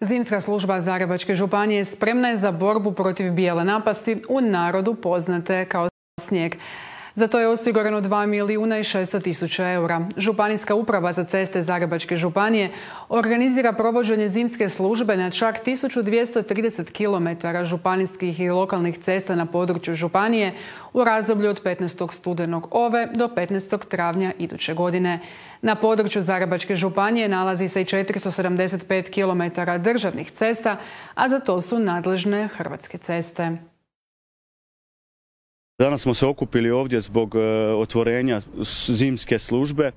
Zimska služba Zagrebačke županije spremna je za borbu protiv bijele napasti, u narodu poznate kao snijeg. Za to je osigurano 2.600.000 eura. Županijska uprava za ceste Zagrebačke županije organizira provođenje zimske službe na čak 1230 km županijskih i lokalnih cesta na području županije u razdoblju od 15. studenog ove do 15. travnja iduće godine. Na području Zagrebačke županije nalazi se i 475 km državnih cesta, a za to su nadležne Hrvatske ceste. Danas smo se okupili ovdje zbog otvorenja zimske službe,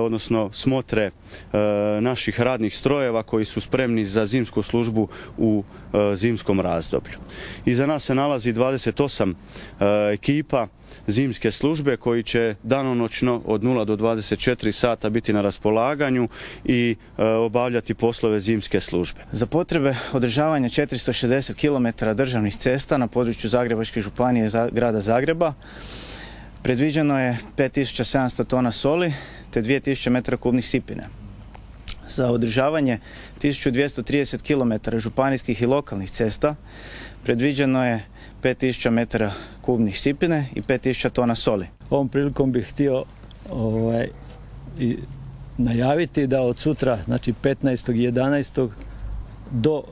odnosno smotre naših radnih strojeva koji su spremni za zimsku službu u zimskom razdoblju. Iza nas se nalazi 28 ekipa zimske službe koji će danonoćno od 0 do 24 sata biti na raspolaganju i obavljati poslove zimske službe. Za potrebe održavanja 460 km državnih cesta na području Zagrebačke županije grada Zagreba predviđeno je 5700 tona soli te 2000 m3 sipine. Za održavanje 1230 km županijskih i lokalnih cesta predviđeno je 5000 m3 sipine i 5000 tona soli. Ovom prilikom bih htio najaviti da od sutra, znači 15.11. do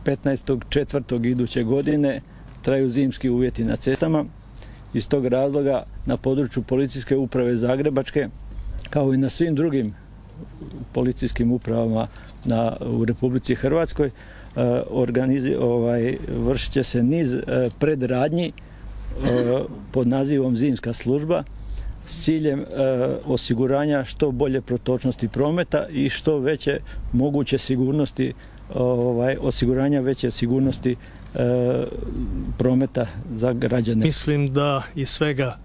15.4. iduće godine traju zimski uvjeti na cestama. Iz tog razloga na području Policijske uprave Zagrebačke, kao i na svim drugim policijskim upravama u Republici Hrvatskoj, vršit će se niz predradnji pod nazivom zimska služba s ciljem osiguranja što bolje protočnosti prometa i što veće moguće sigurnosti, osiguranja veće sigurnosti prometa za građane. Mislim da iz svega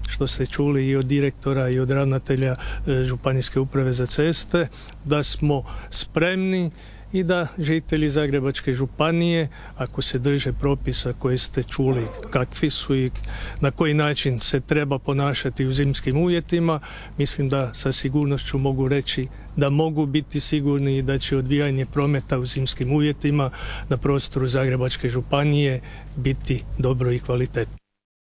što ste čuli i od direktora i od ravnatelja Županijske uprave za ceste, da smo spremni i da žitelji Zagrebačke županije, ako se drže propisa koje ste čuli kakvi su i na koji način se treba ponašati u zimskim uvjetima, mislim da sa sigurnošću mogu reći da mogu biti sigurni i da će odvijanje prometa u zimskim uvjetima na prostoru Zagrebačke županije biti dobro i kvalitetno.